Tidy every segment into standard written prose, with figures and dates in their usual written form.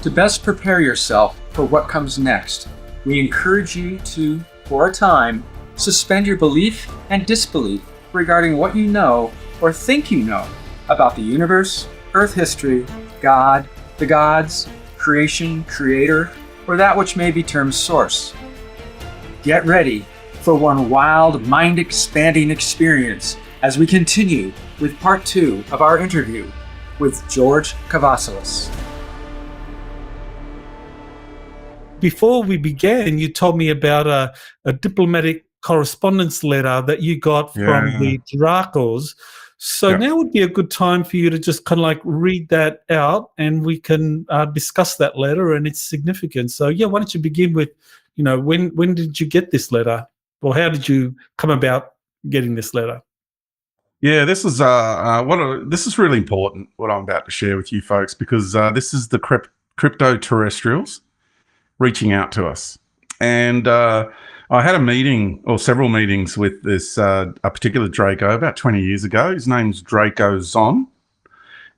To best prepare yourself for what comes next, we encourage you to, for a time, suspend your belief and disbelief regarding what you know or think you know about the universe, Earth history, God, the gods, creation, creator, or that which may be termed source. Get ready for one wild, mind-expanding experience as we continue with part 2 of our interview with George Kavassilas. Before we began, you told me about a diplomatic correspondence letter that you got from the Dracos. So now would be a good time for you to just kind of like read that out, and we can discuss that letter and its significance. So why don't you begin with, when did you get this letter, or how did you come about getting this letter? Yeah, this is this is really important, what I'm about to share with you folks, because this is the crypto terrestrials reaching out to us. And I had a meeting, or several meetings, with this a particular Draco about 20 years ago. His name's Draco Zon.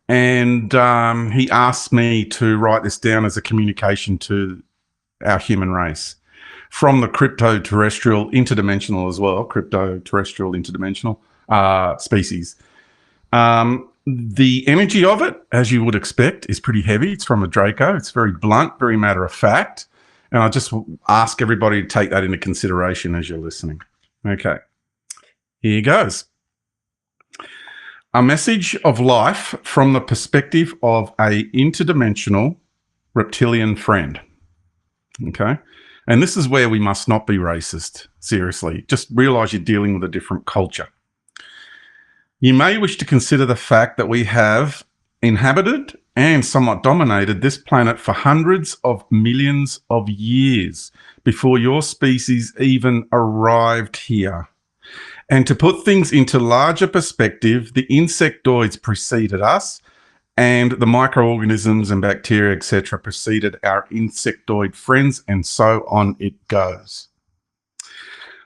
And he asked me to write this down as a communication to our human race from the crypto terrestrial interdimensional as well, crypto terrestrial interdimensional species. The energy of it, as you would expect, is pretty heavy. It's from a Draco. It's very blunt, very matter of fact. And I just ask everybody to take that into consideration as you're listening. Okay, here goes. A message of life from the perspective of a interdimensional reptilian friend. Okay, and this is where we must not be racist. Seriously, just realize you're dealing with a different culture. You may wish to consider the fact that we have inhabited and somewhat dominated this planet for hundreds of millions of years before your species even arrived here. And to put things into larger perspective, the insectoids preceded us, and the microorganisms and bacteria, etc., preceded our insectoid friends, and so on it goes.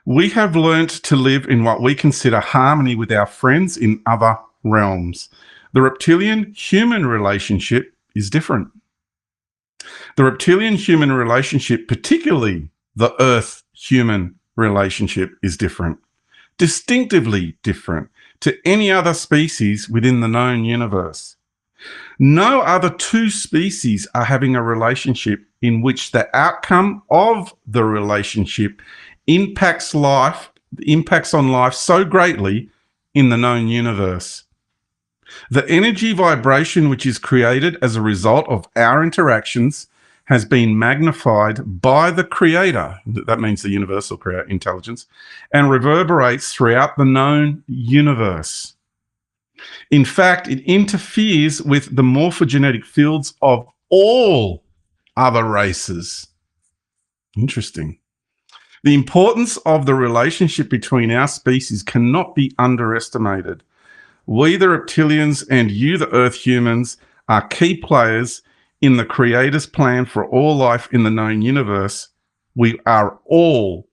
We have learnt to live in what we consider harmony with our friends in other realms. The reptilian-human relationship is different. The reptilian-human relationship, particularly the Earth-human relationship, is different, distinctively different to any other species within the known universe. No other two species are having a relationship in which the outcome of the relationship impacts on life so greatly in the known universe. The energy vibration which is created as a result of our interactions has been magnified by the Creator, that means the universal creator intelligence, and reverberates throughout the known universe. In fact, it interferes with the morphogenetic fields of all other races. Interesting. The importance of the relationship between our species cannot be underestimated. We, the reptilians, and you, the Earth humans, are key players in the Creator's plan for all life in the known universe. We are all,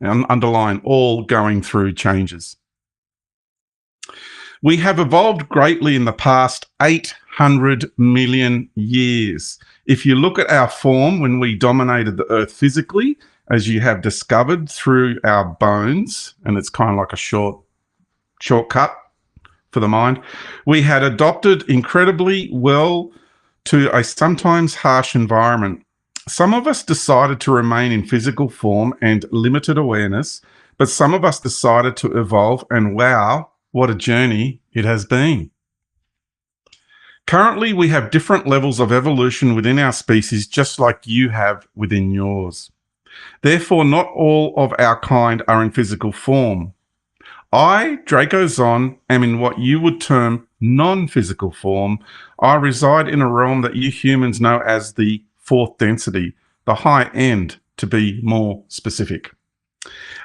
underline all, going through changes. We have evolved greatly in the past 800 million years. If you look at our form when we dominated the Earth physically, as you have discovered through our bones, and it's kind of like a shortcut for the mind, we had adopted incredibly well to a sometimes harsh environment. Some of us decided to remain in physical form and limited awareness, but some of us decided to evolve, and wow, what a journey it has been. Currently, we have different levels of evolution within our species, just like you have within yours. Therefore, not all of our kind are in physical form. I, Draco Zon, am in what you would term non-physical form. I reside in a realm that you humans know as the fourth density, the high end, to be more specific.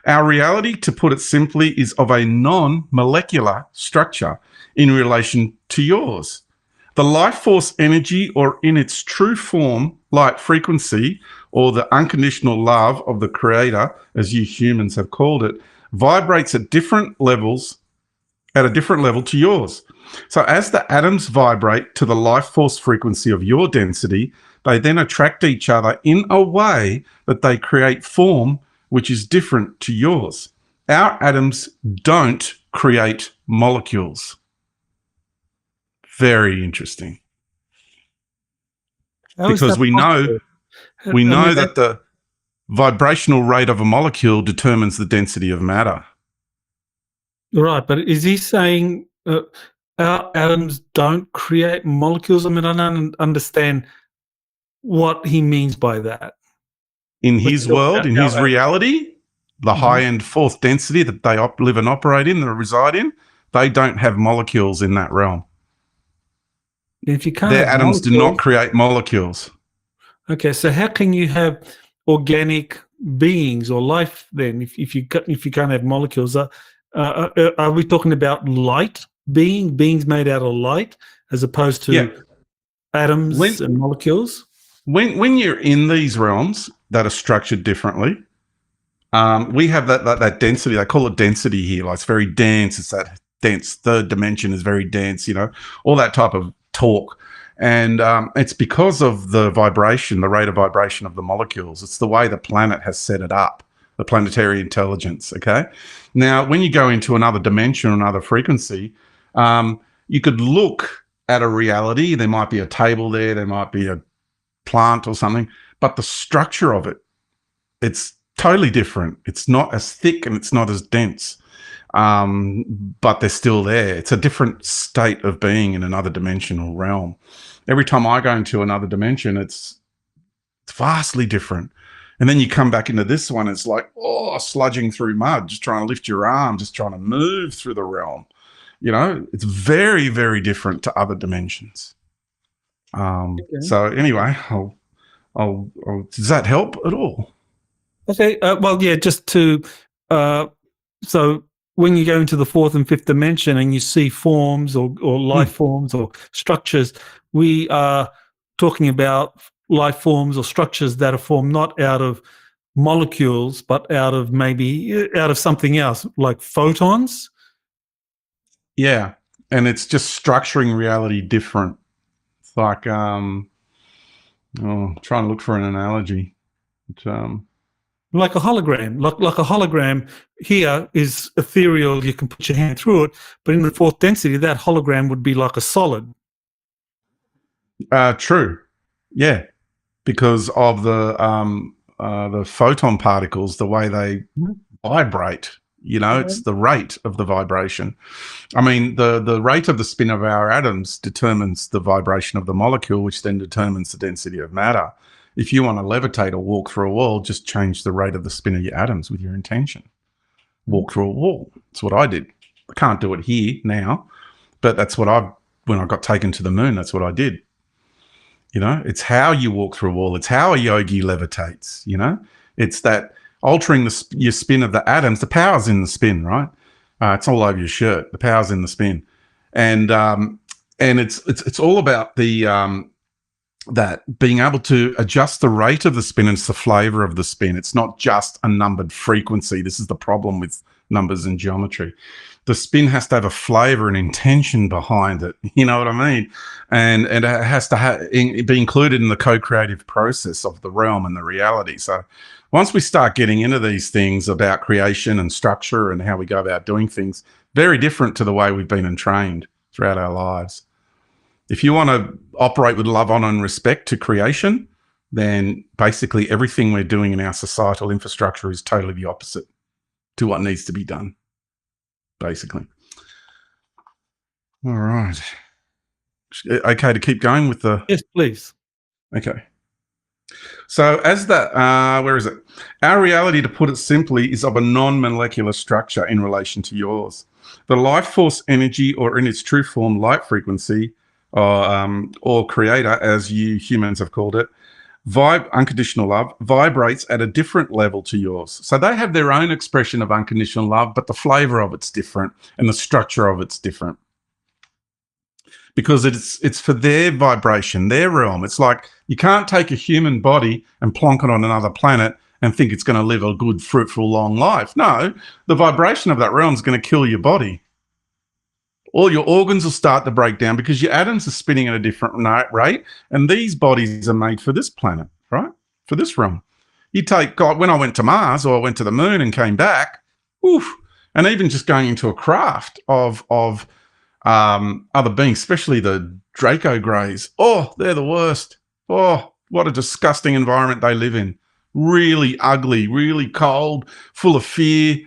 Our reality, to put it simply, is of a non-molecular structure in relation to yours. The life force energy, or in its true form, light frequency, or the unconditional love of the Creator, as you humans have called it, vibrates at different levels, at a different level to yours. So as the atoms vibrate to the life force frequency of your density, They then attract each other in a way that they create form which is different to yours. Our atoms don't create molecules. Very interesting. Because we know that the vibrational rate of a molecule determines the density of matter. Right, but is he saying our atoms don't create molecules? I mean, I don't understand what he means by that. In his world, in his reality, the high-end fourth density that they live and operate in, that reside in, they don't have molecules in that realm. If you can't, their atoms do not create molecules. Okay, so how can you have organic beings or life then if you can't have molecules? Are we talking about light beings made out of light as opposed to atoms and molecules? When you're in these realms that are structured differently, we have that density. They call it density here. Like, it's very dense. It's that dense. Third dimension is very dense. All that type of talk. And it's because of the vibration, the rate of vibration of the molecules. It's the way the planet has set it up, the planetary intelligence, okay? Now, when you go into another dimension, another frequency, you could look at a reality. There might be a table there. There might be a plant or something. But the structure of it, it's totally different. It's not as thick and it's not as dense. But they're still there. It's a different state of being in another dimensional realm. Every time I go into another dimension, it's vastly different. And then you come back into this one, it's like, sludging through mud, just trying to lift your arm, just trying to move through the realm. It's very, very different to other dimensions. So anyway, I'll does that help at all? Okay. Well, yeah, just to, so when you go into the fourth and fifth dimension and you see forms or life forms or structures, we are talking about life forms or structures that are formed not out of molecules, but out of something else, like photons. Yeah. And it's just structuring reality different. It's like, trying to look for an analogy. Like a hologram. Like a hologram here is ethereal. You can put your hand through it, but in the fourth density, that hologram would be like a solid. True. Yeah. Because of the photon particles, the way they vibrate, it's the rate of the vibration. I mean, the rate of the spin of our atoms determines the vibration of the molecule, which then determines the density of matter. If you want to levitate or walk through a wall, just change the rate of the spin of your atoms with your intention. Walk through a wall. That's what I did. I can't do it here now, but that's what when I got taken to the moon, that's what I did. It's how you walk through a wall. It's how a yogi levitates, It's that altering your spin of the atoms. The power's in the spin, right? It's all over your shirt. The power's in the spin. And it's all about that being able to adjust the rate of the spin, and it's the flavor of the spin. It's not just a numbered frequency. This is the problem with numbers and geometry. The spin has to have a flavor and intention behind it. You know what I mean? And it has to be included in the co-creative process of the realm and the reality. So once we start getting into these things about creation and structure and how we go about doing things, very different to the way we've been trained throughout our lives. If you want to operate with love, honor, and respect to creation, then basically everything we're doing in our societal infrastructure is totally the opposite to what needs to be done, basically. All right. Okay to keep going with the... Yes, please. Okay. So as that, where is it? Our reality, to put it simply, is of a non-molecular structure in relation to yours. The life force energy, or in its true form, light frequency, or creator, as you humans have called it, unconditional love, vibrates at a different level to yours. So they have their own expression of unconditional love, but the flavor of it's different and the structure of it's different. Because it's for their vibration, their realm. It's like you can't take a human body and plonk it on another planet and think it's going to live a good, fruitful, long life. No, the vibration of that realm is going to kill your body. all your organs will start to break down because your atoms are spinning at a different rate. And these bodies are made for this planet, right? For this realm. You take, God, when I went to Mars or I went to the moon and came back, oof, and even just going into a craft of other beings, especially the Draco Greys. Oh, they're the worst. Oh, what a disgusting environment they live in. Really ugly, really cold, full of fear.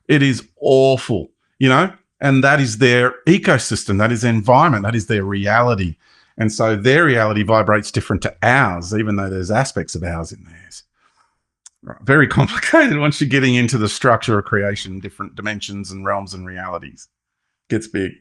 It is awful, you know? And that is their ecosystem. That is their environment. That is their reality. And so their reality vibrates different to ours, even though there's aspects of ours in theirs. Right. Very complicated once you're getting into the structure of creation, different dimensions and realms and realities. Gets big.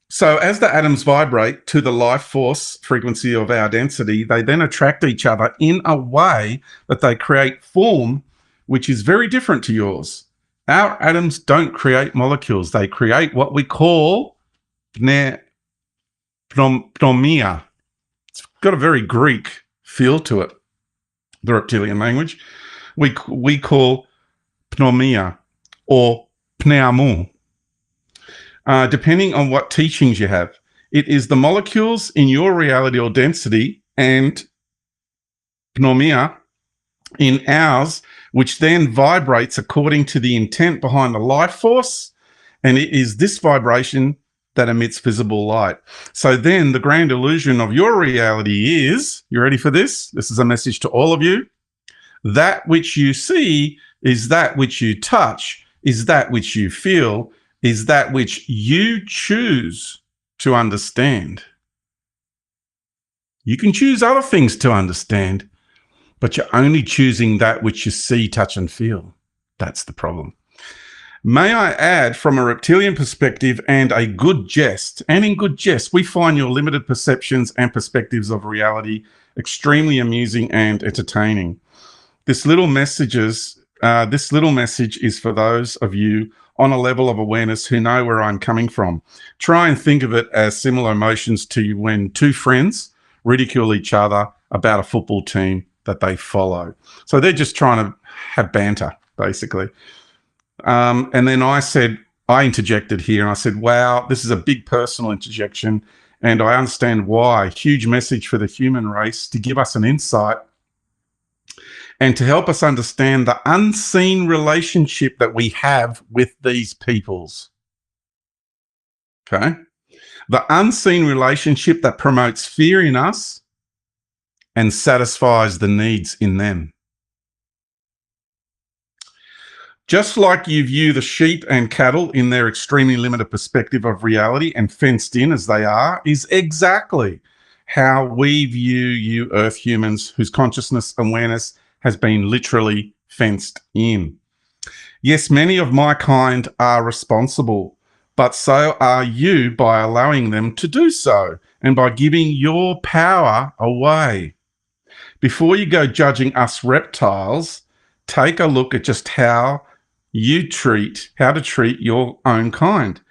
So as the atoms vibrate to the life force frequency of our density, they then attract each other in a way that they create form, which is very different to yours. Our atoms don't create molecules. They create what we call pneumia. It's got a very Greek feel to it, the reptilian language. We call pneumia or pneumon. Depending on what teachings you have. It is the molecules in your reality or density and pneumia in ours, which then vibrates according to the intent behind the life force. And it is this vibration that emits visible light. So then the grand illusion of your reality is, you ready for this? This is a message to all of you. That which you see is that which you touch, is that which you feel, is that which you choose to understand. You can choose other things to understand, but you're only choosing that which you see, touch, and feel. That's the problem. May I add, from a reptilian perspective and a good jest, and in good jest, we find your limited perceptions and perspectives of reality extremely amusing and entertaining. This little message is for those of you on a level of awareness who know where I'm coming from. Try and think of it as similar emotions to when two friends ridicule each other about a football team that they follow. So they're just trying to have banter, basically. And then I interjected here and I said, wow, this is a big personal interjection. And I understand why. Huge message for the human race to give us an insight and to help us understand the unseen relationship that we have with these peoples. Okay? The unseen relationship that promotes fear in us and satisfies the needs in them. Just like you view the sheep and cattle in their extremely limited perspective of reality and fenced in as they are, is exactly how we view you Earth humans whose consciousness awareness has been literally fenced in. Yes, many of my kind are responsible, but so are you by allowing them to do so and by giving your power away. Before you go judging us reptiles, take a look at just how to treat your own kind,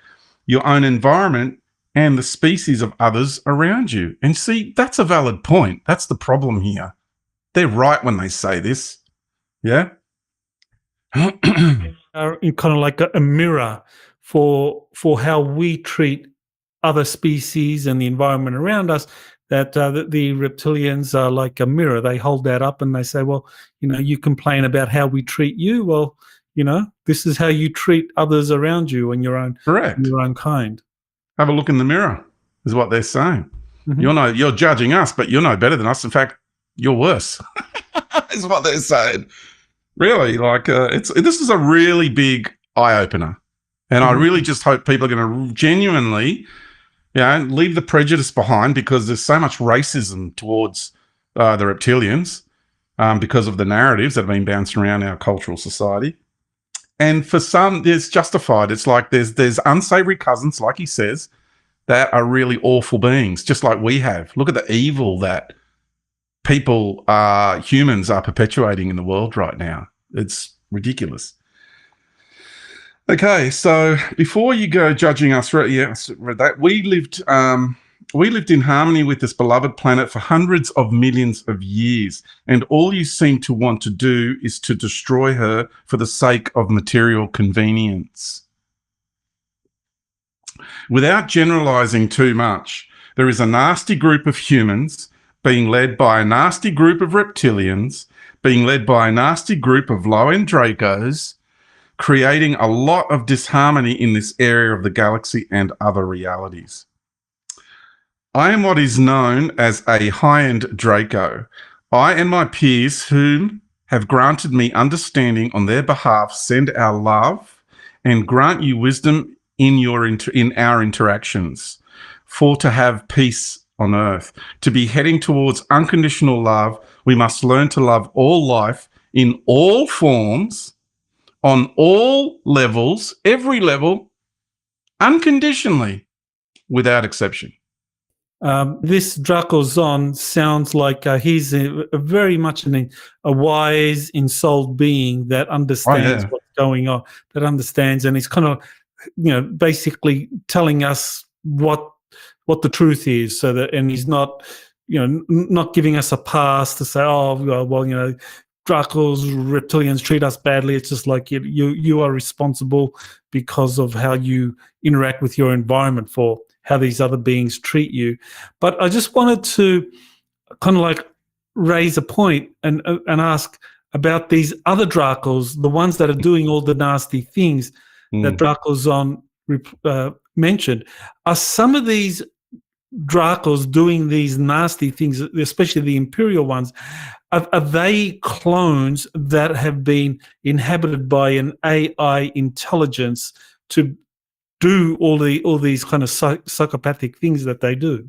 your own environment, and the species of others around you. And see, that's a valid point. That's the problem here. They're right when they say this. Yeah? Are kind of like a mirror for how we treat other species and the environment around us, that the reptilians are like a mirror. They hold that up and they say, well, you complain about how we treat you. Well, this is how you treat others around you and your own kind. Have a look in the mirror is what they're saying. Mm-hmm. You're judging us, but you're no better than us. In fact, you're worse. Is what they're saying. Really, this is a really big eye opener, and I really just hope people are going to genuinely, leave the prejudice behind, because there's so much racism towards the reptilians because of the narratives that have been bouncing around our cultural society, and for some, it's justified. It's like there's unsavory cousins, like he says, that are really awful beings, just like we have. Look at the evil that humans are perpetuating in the world right now. It's ridiculous. Okay, so before you go judging us, we lived in harmony with this beloved planet for hundreds of millions of years, and all you seem to want to do is to destroy her for the sake of material convenience. Without generalizing too much, there is a nasty group of humans being led by a nasty group of reptilians, being led by a nasty group of low-end Dracos, creating a lot of disharmony in this area of the galaxy and other realities. I am what is known as a high-end Draco. I and my peers whom have granted me understanding on their behalf send our love and grant you wisdom in our interactions, for to have peace on earth. To be heading towards unconditional love, we must learn to love all life in all forms, on all levels, every level, unconditionally, without exception. This Draco Zon sounds like he's a very much a wise, ensouled being that understands what's going on, that understands, and he's kind of, basically telling us what the truth is, so that, and he's not, not giving us a pass to say, oh, well, Dracos, reptilians treat us badly. It's just like you are responsible because of how you interact with your environment for how these other beings treat you. But I just wanted to kind of like raise a point and ask about these other Dracos, the ones that are doing all the nasty things that Draco Zon mentioned. Are some of these Dracos doing these nasty things, especially the Imperial ones, are they clones that have been inhabited by an AI intelligence to do all these kind of psychopathic things that they do?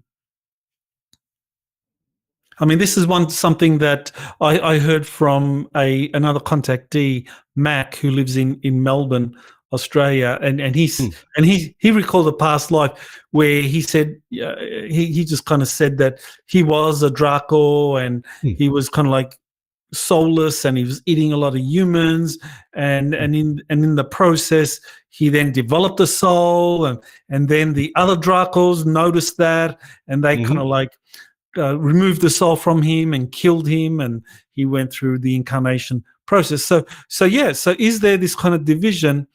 I mean, this is something that I heard from another contactee, Mac, who lives in Melbourne, Australia, and he recalled a past life where he said he just kind of said that he was a Draco and he was kind of like soulless and he was eating a lot of humans, and in the process he then developed a soul, and then the other Dracos noticed that, and they kind of like removed the soul from him and killed him, and he went through the incarnation process. So is there this kind of division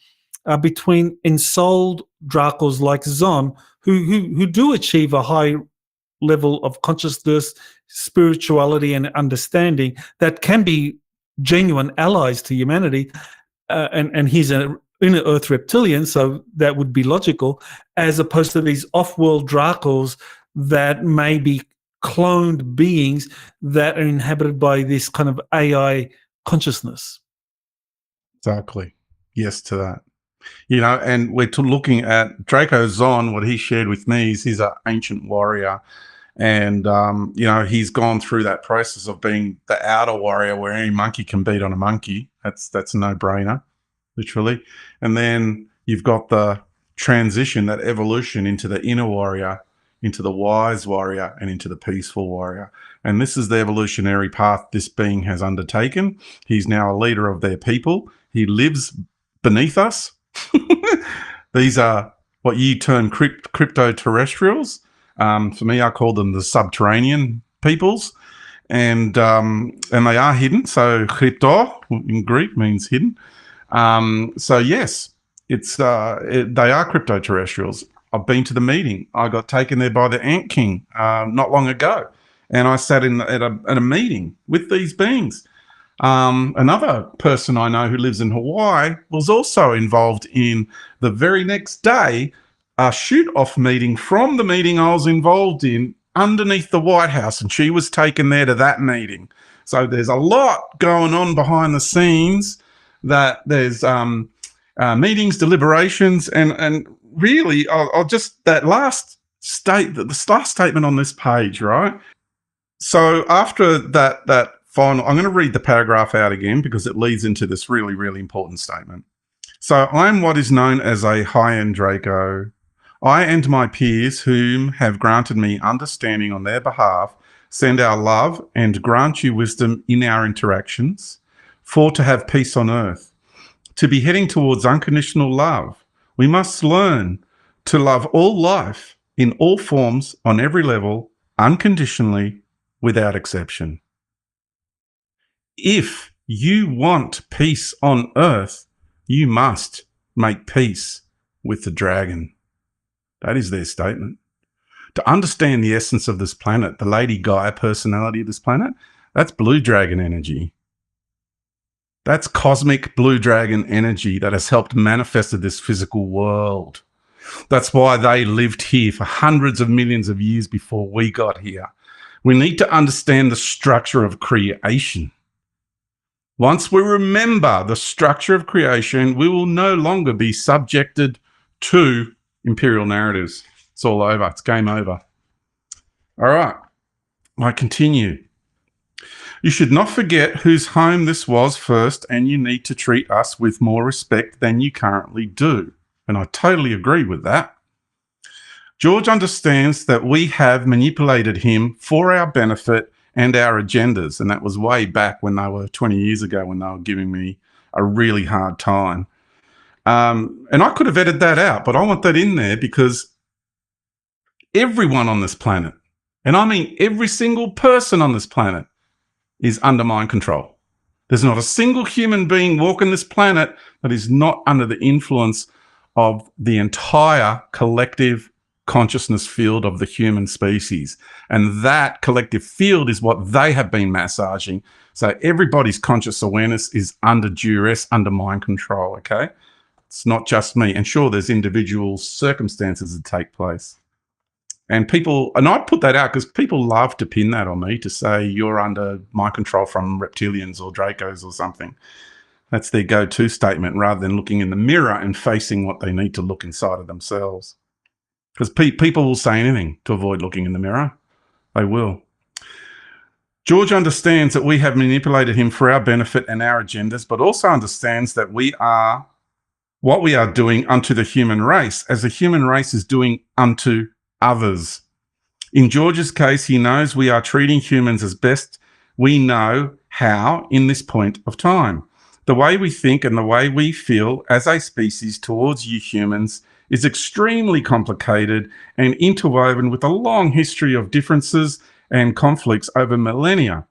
between ensouled Dracos like Zon, who do achieve a high level of consciousness, spirituality, and understanding that can be genuine allies to humanity, and he's an inner Earth reptilian, so that would be logical, as opposed to these off-world Dracos that may be cloned beings that are inhabited by this kind of AI consciousness? Exactly. Yes to that. And we're looking at Draco Zon. What he shared with me is he's an ancient warrior. And, he's gone through that process of being the outer warrior where any monkey can beat on a monkey. That's a no-brainer, literally. And then you've got the transition, that evolution into the inner warrior, into the wise warrior, and into the peaceful warrior. And this is the evolutionary path this being has undertaken. He's now a leader of their people. He lives beneath us. These are what you term crypto-terrestrials. For me, I call them the subterranean peoples, and they are hidden. So crypto in Greek means hidden. So yes, they are crypto-terrestrials. I've been to the meeting. I got taken there by the Ant King not long ago, and I sat at a meeting with these beings. Another person I know who lives in Hawaii was also involved in the very next day, a shoot-off meeting from the meeting I was involved in underneath the White House, and she was taken there to that meeting. So there's a lot going on behind the scenes, that there's meetings, deliberations, and really, I'll just, that last statement on this page, right? So after that final, I'm going to read the paragraph out again because it leads into this really, really important statement. So I'm what is known as a high-end Draco. I and my peers whom have granted me understanding on their behalf send our love and grant you wisdom in our interactions, for to have peace on earth. To be heading towards unconditional love, we must learn to love all life in all forms, on every level, unconditionally, without exception. If you want peace on earth, you must make peace with the dragon. That is their statement. To understand the essence of this planet, the Lady Gaia personality of this planet, that's blue dragon energy. That's cosmic blue dragon energy that has helped manifest this physical world. That's why they lived here for hundreds of millions of years before we got here. We need to understand the structure of creation. Once we remember the structure of creation, we will no longer be subjected to imperial narratives. It's all over. It's game over. All right. I continue. You should not forget whose home this was first, and you need to treat us with more respect than you currently do. And I totally agree with that. George understands that we have manipulated him for our benefit and our agendas. And that was way back when they were 20 years ago when they were giving me a really hard time. And I could have edited that out, but I want that in there because everyone on this planet, and I mean every single person on this planet, is under mind control. There's not a single human being walking this planet that is not under the influence of the entire collective consciousness field of the human species. And that collective field is what they have been massaging. So everybody's conscious awareness is under duress, under mind control, okay? It's not just me. And sure, there's individual circumstances that take place. And people, and I put that out because people love to pin that on me to say you're under mind control from reptilians or Dracos or something. That's their go-to statement rather than looking in the mirror and facing what they need to look inside of themselves. Because people will say anything to avoid looking in the mirror. They will. George understands that we have manipulated him for our benefit and our agendas, but also understands that we are what we are doing unto the human race, as the human race is doing unto others. In George's case, he knows we are treating humans as best we know how in this point of time. The way we think and the way we feel as a species towards you humans is extremely complicated and interwoven with a long history of differences and conflicts over millennia,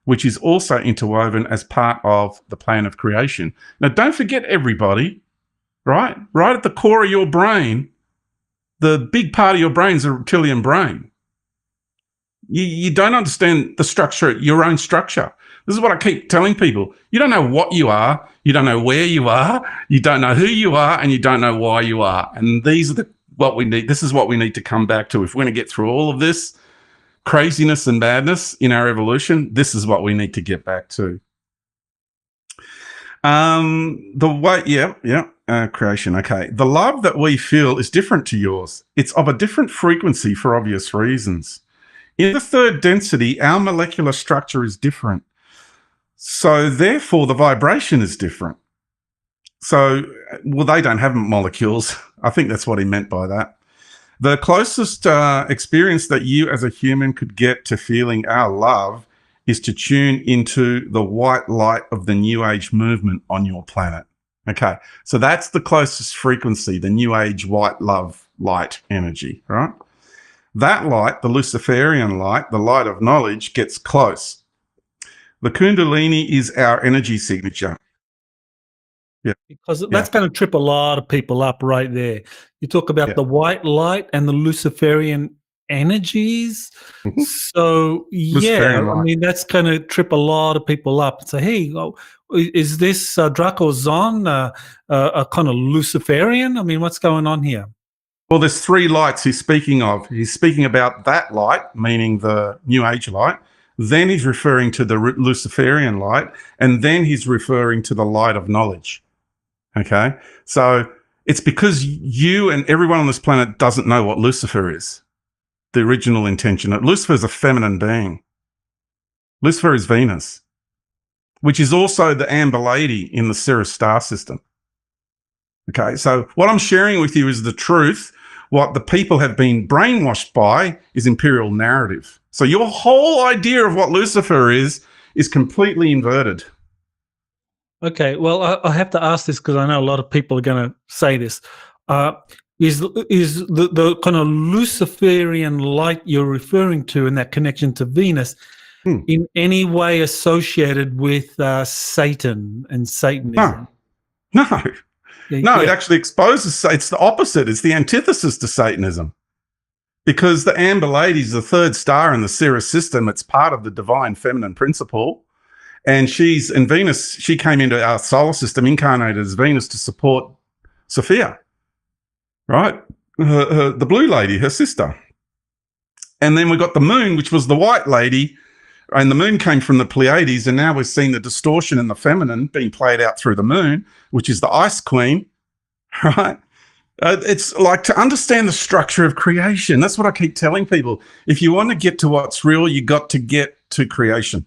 which is also interwoven as part of the plan of creation. Now, don't forget, everybody, right at the core of your brain, the big part of your brain is a reptilian brain. You don't understand the structure, your own structure. This is what I keep telling people. You don't know what you are. You don't know where you are. You don't know who you are, and you don't know why you are. And these are what we need. This is what we need to come back to. If we're going to get through all of this craziness and madness in our evolution, this is what we need to get back to. Creation. Okay. The love that we feel is different to yours. It's of a different frequency for obvious reasons. In the third density, our molecular structure is different. So therefore, the vibration is different. So, well, they don't have molecules. I think that's what he meant by that. The closest experience that you as a human could get to feeling our love is to tune into the white light of the New Age movement on your planet. Okay, so that's the closest frequency, the New Age white love light energy, right? That light, the Luciferian light, the light of knowledge, gets close. The Kundalini is our energy signature. Yeah. Because that's going to trip a lot of people up right there. You talk about the white light and the Luciferian energies. Mm-hmm. So, I mean, that's going to trip a lot of people up and say, hey, is this Draco Zon a kind of Luciferian? I mean, what's going on here? Well, there's three lights he's speaking of. He's speaking about that light, meaning the New Age light. Then he's referring to the Luciferian light. And then he's referring to the light of knowledge. Okay? So it's because you and everyone on this planet doesn't know what Lucifer is. The original intention. Lucifer is a feminine being. Lucifer is Venus, which is also the Amber Lady in the Sirius star system. Okay, so what I'm sharing with you is the truth. What the people have been brainwashed by is imperial narrative. So your whole idea of what Lucifer is completely inverted. Okay, well, I have to ask this because I know a lot of people are going to say this. Is the kind of Luciferian light you're referring to in that connection to Venus in any way associated with Satan and Satanism? No. No, it actually exposes. It's the opposite. It's the antithesis to Satanism. Because the Amber Lady is the third star in the Sirius system. It's part of the divine feminine principle. And Venus, she came into our solar system incarnated as Venus to support Sophia, right? The blue lady, her sister. And then we got the moon, which was the white lady. And the moon came from the Pleiades. And now we're seeing the distortion in the feminine being played out through the moon, which is the ice queen, right? It's like to understand the structure of creation. That's what I keep telling people. If you want to get to what's real, you got to get to creation.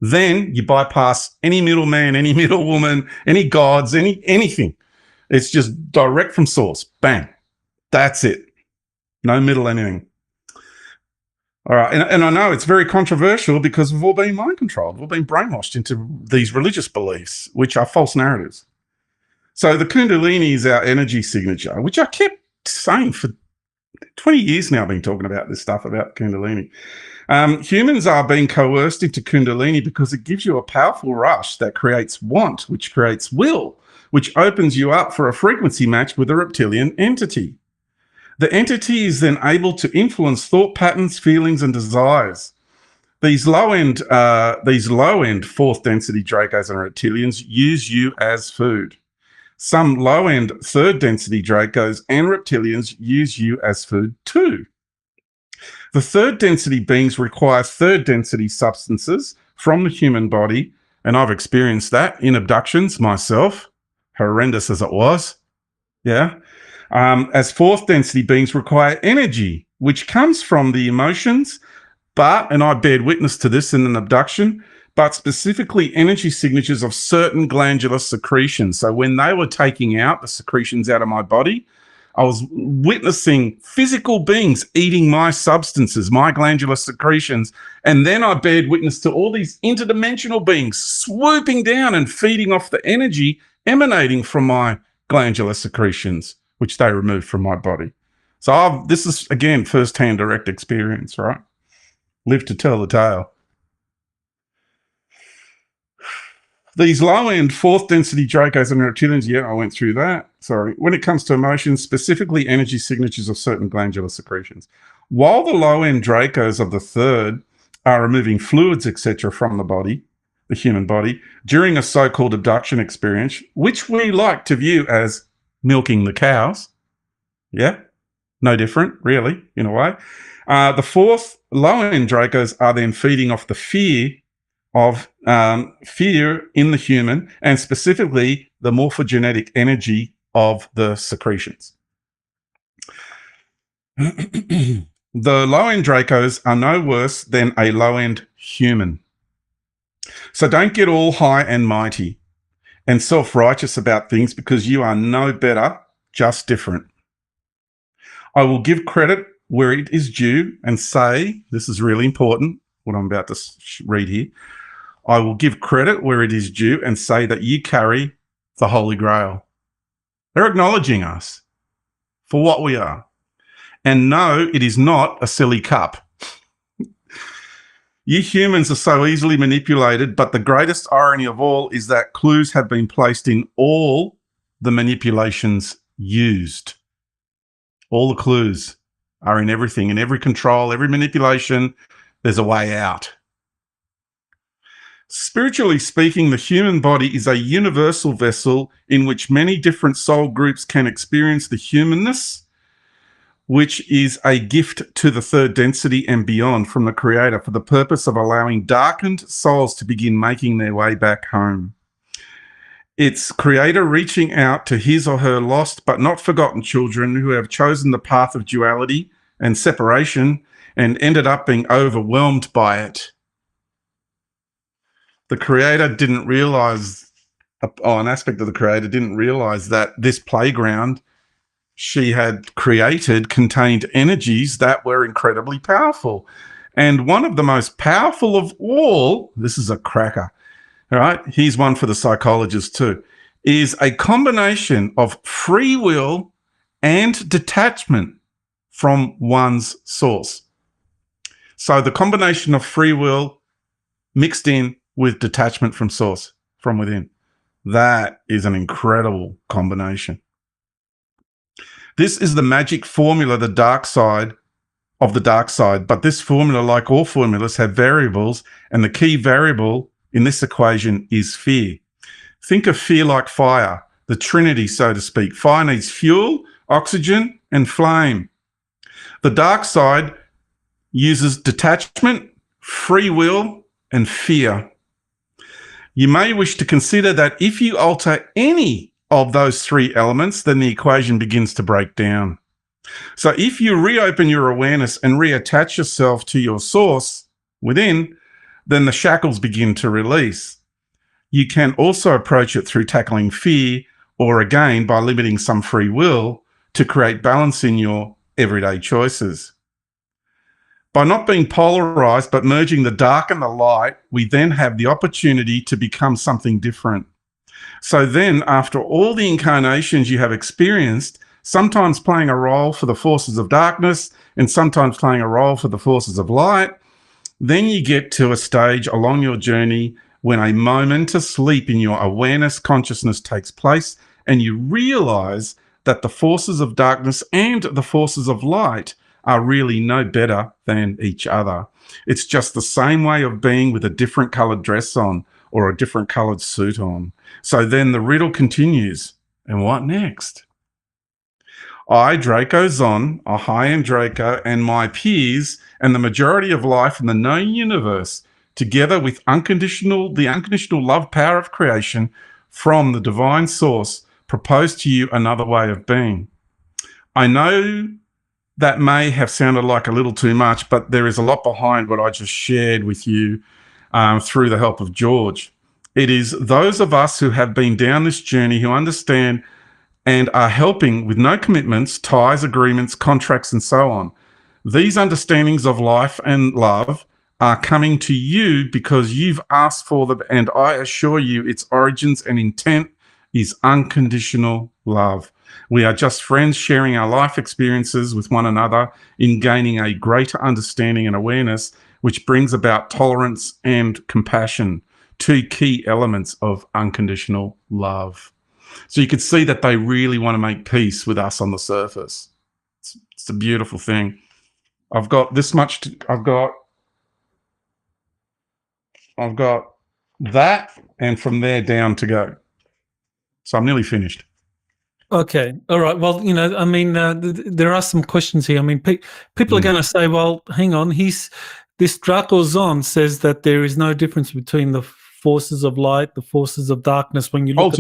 Then you bypass any middleman, any middlewoman, any gods, anything. It's just direct from source. Bang. That's it. No middle anything. All right. And I know it's very controversial because we've all been mind controlled. We've been brainwashed into these religious beliefs, which are false narratives. So the Kundalini is our energy signature, which I kept saying for 20 years now. I've been talking about this stuff about Kundalini. Humans are being coerced into Kundalini because it gives you a powerful rush that creates want, which creates will, which opens you up for a frequency match with a reptilian entity. The entity is then able to influence thought patterns, feelings, and desires. These low-end fourth density Dracos and reptilians use you as food. Some low-end third density Dracos and reptilians use you as food too. The third density beings require third density substances from the human body, and I've experienced that in abductions myself, horrendous as it was. Yeah. As fourth density beings require energy, which comes from the emotions, and I bared witness to this in an abduction, but specifically energy signatures of certain glandular secretions. So when they were taking out the secretions out of my body, I was witnessing physical beings eating my substances, my glandular secretions. And then I bared witness to all these interdimensional beings swooping down and feeding off the energy emanating from my glandular secretions, which they removed from my body. So this is, again, first-hand direct experience, right? Live to tell the tale. These low-end fourth density Dracos and reptilians, yeah, I went through that. Sorry. When it comes to emotions, specifically energy signatures of certain glandular secretions. While the low-end Dracos of the third are removing fluids, etc., from the body, the human body, during a so-called abduction experience, which we like to view as milking the cows. Yeah, no different, really, in a way. The fourth low-end Dracos are then feeding off the fear in the human, and specifically the morphogenetic energy of the secretions. The low-end Dracos are no worse than a low-end human. So don't get all high and mighty and self-righteous about things, because you are no better, just different. I will give credit where it is due and say, this is really important, what I'm about to read here. I will give credit where it is due and say that you carry the Holy Grail. They're acknowledging us for what we are. And no, it is not a silly cup. You humans are so easily manipulated, but the greatest irony of all is that clues have been placed in all the manipulations used. All the clues are in everything, in every control, every manipulation. There's a way out. Spiritually speaking, the human body is a universal vessel in which many different soul groups can experience the humanness, which is a gift to the third density and beyond from the Creator for the purpose of allowing darkened souls to begin making their way back home. It's Creator reaching out to his or her lost but not forgotten children who have chosen the path of duality and separation and ended up being overwhelmed by it. The Creator didn't realize, an aspect of the Creator didn't realize that this playground she had created contained energies that were incredibly powerful. And one of the most powerful of all, this is a cracker, all right, here's one for the psychologists too, is a combination of free will and detachment from one's source. So the combination of free will mixed in with detachment from source, from within. That is an incredible combination. This is the magic formula, the dark side of the dark side. But this formula, like all formulas, have variables, and the key variable in this equation is fear. Think of fear like fire, the trinity, so to speak. Fire needs fuel, oxygen, and flame. The dark side uses detachment, free will, and fear. You may wish to consider that if you alter any of those three elements, then the equation begins to break down. So if you reopen your awareness and reattach yourself to your source within, then the shackles begin to release. You can also approach it through tackling fear, or again, by limiting some free will to create balance in your everyday choices. By not being polarized, but merging the dark and the light, we then have the opportunity to become something different. So then, after all the incarnations you have experienced, sometimes playing a role for the forces of darkness and sometimes playing a role for the forces of light, then you get to a stage along your journey when a momentous leap in your awareness consciousness takes place, and you realize that the forces of darkness and the forces of light are really no better than each other. It's just the same way of being with a different colored dress on or a different colored suit on. So then the riddle continues. And what next? I, Draco Zon, a high-end Draco, and my peers, and the majority of life in the known universe, together with the unconditional love power of creation from the divine source, propose to you another way of being. I know that may have sounded like a little too much, but there is a lot behind what I just shared with you through the help of George. It is those of us who have been down this journey who understand and are helping with no commitments, ties, agreements, contracts, and so on. These understandings of life and love are coming to you because you've asked for them, and I assure you its origins and intent is unconditional love. We are just friends sharing our life experiences with one another in gaining a greater understanding and awareness, which brings about tolerance and compassion, two key elements of unconditional love. So you can see that they really want to make peace with us on the surface. It's a beautiful thing. I've got this much. I've got that, and from there down to go. So I'm nearly finished. Okay. All right. Well, I mean, there are some questions here. I mean, people are going to say, well, hang on. This Draco Zon says that there is no difference between the forces of light, the forces of darkness. When you look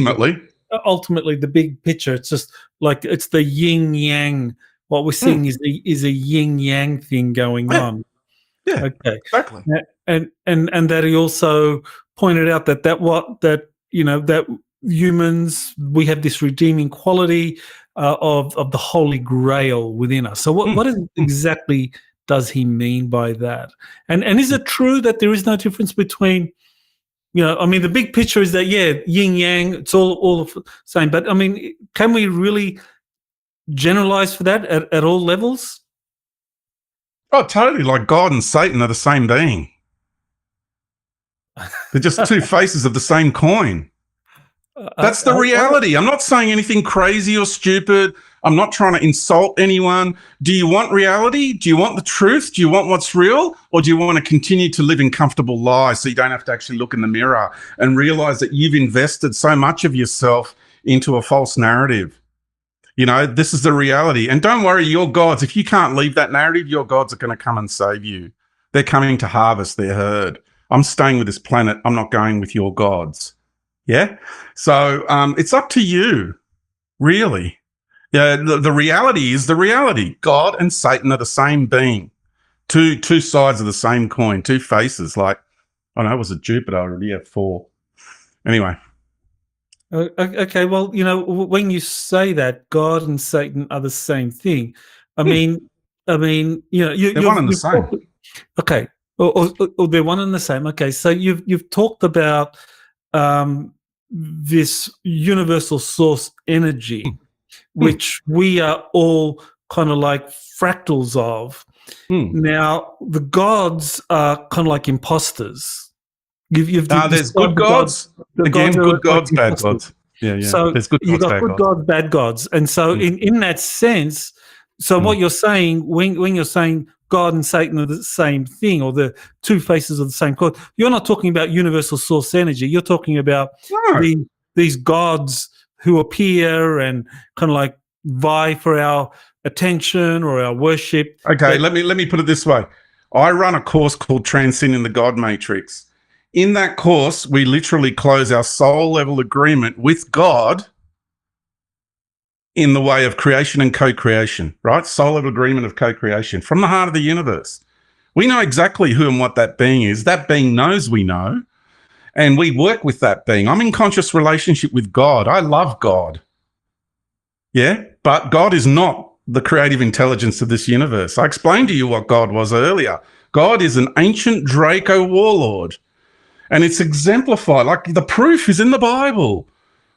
ultimately the big picture, it's just like it's the yin yang. What we're seeing is a yin yang thing going on. Yeah. Okay. Exactly. And that he also pointed out that humans, we have this redeeming quality of the Holy Grail within us. So what exactly does he mean by that? And is it true that there is no difference between, I mean, the big picture is that, yin yang, it's all the same. But I mean, can we really generalize for that at all levels? Oh, totally. Like God and Satan are the same being. They're just two faces of the same coin. That's the reality. I'm not saying anything crazy or stupid. I'm not trying to insult anyone. Do you want reality? Do you want the truth? Do you want what's real? Or do you want to continue to live in comfortable lies so you don't have to actually look in the mirror and realize that you've invested so much of yourself into a false narrative? This is the reality. And don't worry, your gods, if you can't leave that narrative, your gods are going to come and save you. They're coming to harvest their herd. I'm staying with this planet. I'm not going with your gods. Yeah. So it's up to you, really. Yeah. The reality is the reality. God and Satan are the same being, two sides of the same coin, two faces. Like, was it Jupiter? I already have four. Anyway. Okay. Well, when you say that God and Satan are the same thing, I mean, they're one and the same. Okay. Or they're one and the same. Okay. So you've talked about this universal source energy, which we are all kind of like fractals of. Now, the gods are kind of like imposters. You've There's good described gods. the Again, gods good are gods, bad impossible. gods. Yeah. So There's good you gods, got bad good gods. gods, bad gods, and so in that sense, so what you're saying when you're saying God and Satan are the same thing, or the two faces of the same coin, you're not talking about universal source energy. You're talking about No. these gods who appear and kind of like vie for our attention or our worship. Okay, let me put it this way. I run a course called Transcending the God Matrix. In that course, we literally close our soul level agreement with God in the way of creation and co-creation, right? Soul level agreement of co-creation from the heart of the universe. We know exactly who and what that being is. That being knows we know, and we work with that being. I'm in conscious relationship with God. I love God. Yeah, but God is not the creative intelligence of this universe. I explained to you what God was earlier. God is an ancient Draco warlord, and it's exemplified. Like, the proof is in the Bible.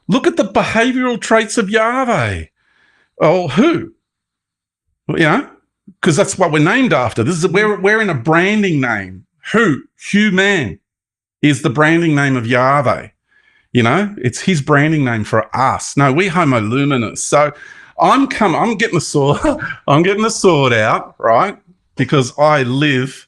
Look at the behavioral traits of Yahweh. Oh, who? Yeah, because that's what we're named after. We're in a branding name. Who? Human is the branding name of Yahweh. You know, it's his branding name for us. No, we're Homo luminous. So I'm getting the sword. I'm getting the sword out, right? Because I live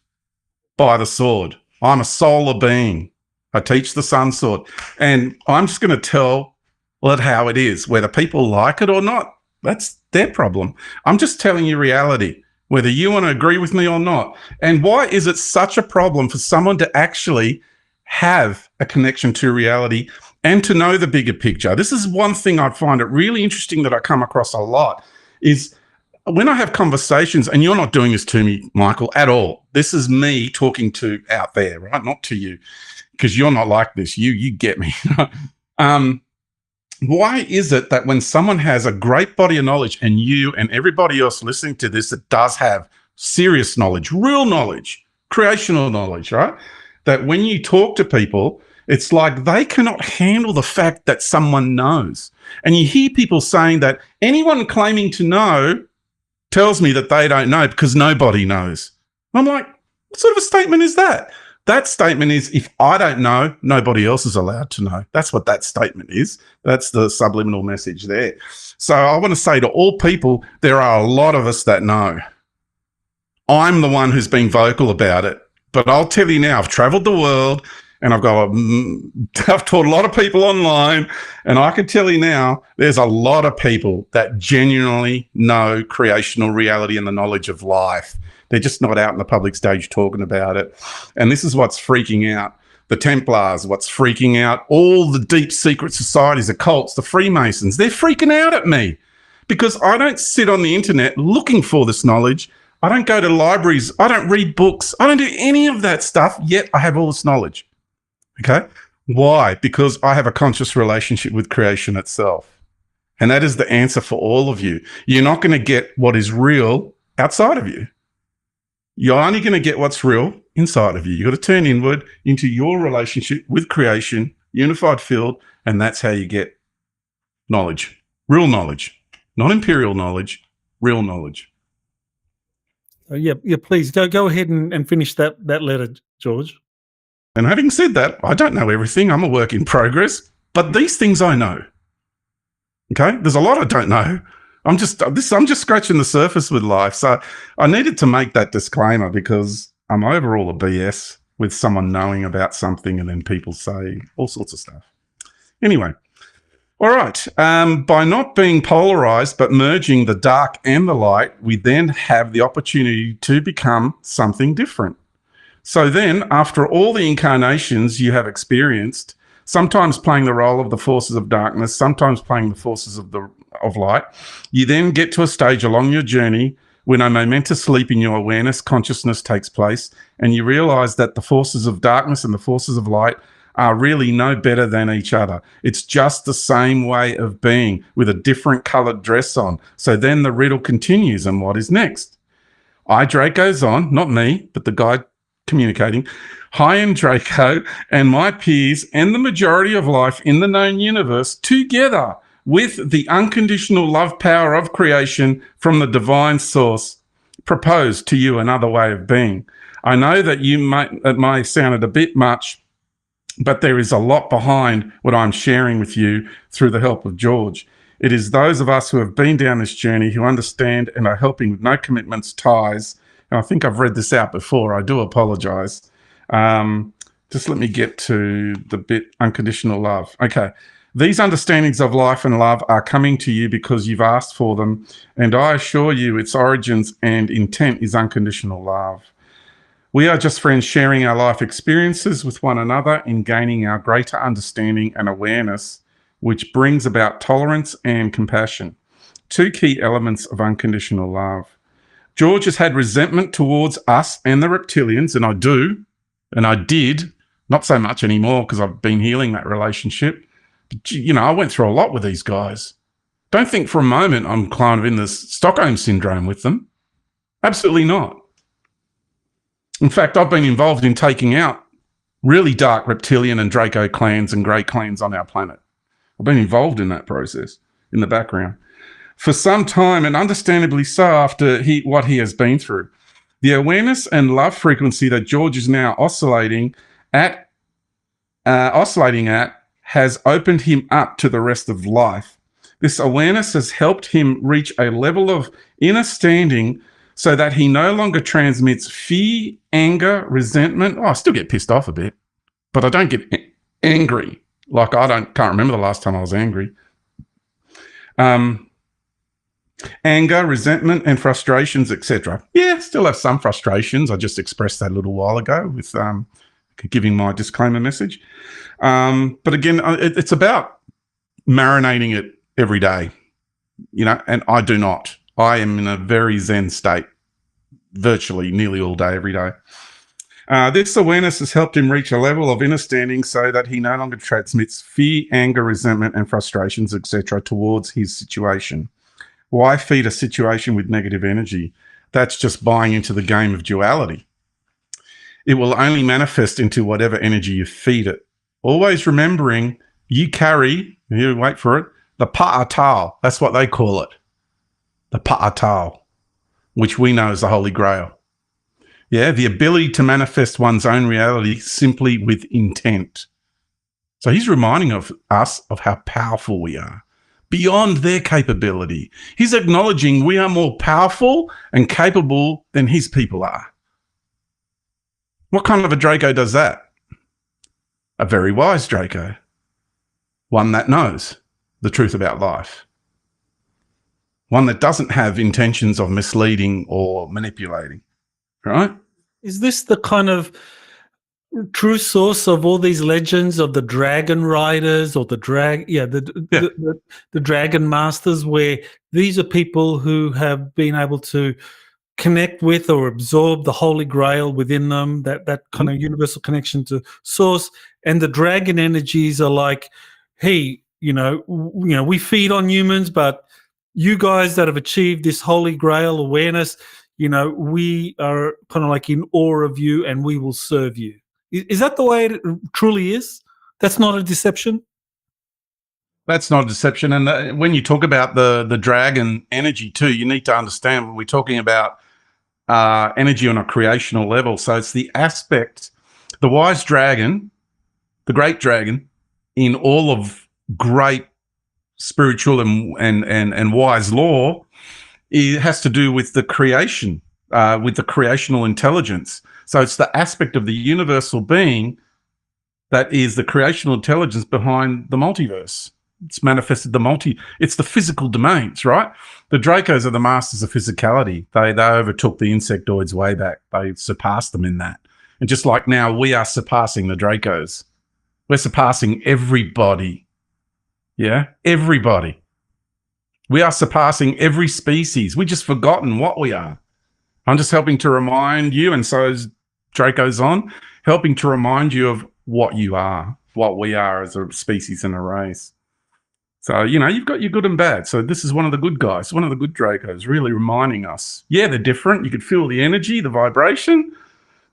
by the sword. I'm a solar being. I teach the sun sword, and I'm just going to tell it how it is. Whether people like it or not, that's their problem. I'm just telling you reality, whether you want to agree with me or not. And why is it such a problem for someone to actually have a connection to reality and to know the bigger picture? This is one thing I find it really interesting that I come across a lot is when I have conversations, and you're not doing this to me, Michael, at all. This is me talking to out there, right? Not to you, because you're not like this. You get me. Why is it that when someone has a great body of knowledge, and you and everybody else listening to this that does have serious knowledge, real knowledge, creational knowledge, right? That when you talk to people, it's like they cannot handle the fact that someone knows. And you hear people saying that anyone claiming to know tells me that they don't know because nobody knows. I'm like, what sort of a statement is that? That statement is, if I don't know, nobody else is allowed to know. That's what that statement is. That's the subliminal message there. So I want to say to all people, there are a lot of us that know. I'm the one who's been vocal about it. But I'll tell you now, I've traveled the world, and I've taught a lot of people online, and I can tell you now, there's a lot of people that genuinely know creational reality and the knowledge of life. They're just not out in the public stage talking about it. And this is what's freaking out the Templars, what's freaking out all the deep secret societies, the cults, the Freemasons. They're freaking out at me because I don't sit on the internet looking for this knowledge. I don't go to libraries. I don't read books. I don't do any of that stuff, yet I have all this knowledge. Okay? Why? Because I have a conscious relationship with creation itself. And that is the answer for all of you. You're not going to get what is real outside of you. You're only going to get what's real inside of you. You've got to turn inward into your relationship with creation, unified field, and that's how you get knowledge. Real knowledge. Not imperial knowledge, real knowledge. Yeah, please go ahead and finish that letter, George. And having said that, I don't know everything. I'm a work in progress, but these things I know. Okay? There's a lot I don't know. I'm just scratching the surface with life. So I needed to make that disclaimer because I'm over all the BS with someone knowing about something and then people say all sorts of stuff. Anyway, all right. By not being polarized but merging the dark and the light, we then have the opportunity to become something different. So then, after all the incarnations you have experienced, sometimes playing the role of the forces of darkness, sometimes playing the forces of light, you then get to a stage along your journey when a momentous leap in your awareness, consciousness takes place, and you realize that the forces of darkness and the forces of light are really no better than each other. It's just the same way of being with a different colored dress on. So then the riddle continues, and what is next? I, Draco Zon, not me, but the guy communicating, I am Draco and my peers and the majority of life in the known universe together with the unconditional love power of creation from the divine source propose to you another way of being. I know that it might sound a bit much, But there is a lot behind what I'm sharing with you through the help of George. It is those of us who have been down this journey who understand and are helping with no commitments, ties. And I think I've read this out before. I do apologize. Just let me get to the bit unconditional love. Okay. These understandings of life and love are coming to you because you've asked for them. And I assure you its origins and intent is unconditional love. We are just friends sharing our life experiences with one another in gaining our greater understanding and awareness, which brings about tolerance and compassion, two key elements of unconditional love. George has had resentment towards us and the reptilians, and I did, not so much anymore because I've been healing that relationship. But, I went through a lot with these guys. Don't think for a moment I'm kind of in this Stockholm syndrome with them. Absolutely not. In fact, I've been involved in taking out really dark reptilian and Draco clans and grey clans on our planet. I've been involved in that process in the background for some time, and understandably so after what he has been through. The awareness and love frequency that George is now oscillating at has opened him up to the rest of life. This awareness has helped him reach a level of inner standing so that he no longer transmits fear, anger, resentment. I still get pissed off a bit, but I don't get angry. Like can't remember the last time I was angry. Anger, resentment, and frustrations, etc. Yeah, still have some frustrations. I just expressed that a little while ago with giving my disclaimer message. But again, it's about marinating it every day, and I do not. I am in a very Zen state, virtually nearly all day, every day. This awareness has helped him reach a level of inner standing so that he no longer transmits fear, anger, resentment, and frustrations, etc. towards his situation. Why feed a situation with negative energy? That's just buying into the game of duality. It will only manifest into whatever energy you feed it. Always remembering you carry, wait for it, the Pataal. That's what they call it. The Pataal, which we know as the Holy Grail. Yeah, the ability to manifest one's own reality simply with intent. So he's reminding us of how powerful we are, beyond their capability. He's acknowledging we are more powerful and capable than his people are. What kind of a Draco does that? A very wise Draco. One that knows the truth about life. One that doesn't have intentions of misleading or manipulating, right? Is this the kind of true source of all these legends of the dragon riders or the dragon masters, where these are people who have been able to connect with or absorb the Holy Grail within them, that kind of universal connection to source, and the dragon energies are like, hey, we feed on humans, but you guys that have achieved this Holy Grail awareness, we are kind of like in awe of you and we will serve you. Is that the way it truly is? That's not a deception? That's not a deception. And when you talk about the dragon energy too, you need to understand when we're talking about energy on a creational level. So it's the aspect, the wise dragon, the great dragon, in all of great spiritual and wise law, it has to do with the creation, with the creational intelligence. So it's the aspect of the universal being that is the creational intelligence behind the multiverse. It's manifested it's the physical domains, right? The Dracos are the masters of physicality. They overtook the insectoids way back. They surpassed them in that. And just like now, we are surpassing the Dracos. We're surpassing everybody. Yeah, everybody. We are surpassing every species. We've just forgotten what we are. I'm just helping to remind you, and so is Draco Zon, helping to remind you of what you are, what we are as a species and a race. So, you've got your good and bad. So this is one of the good guys, one of the good Dracos, really reminding us. Yeah, they're different. You could feel the energy, the vibration,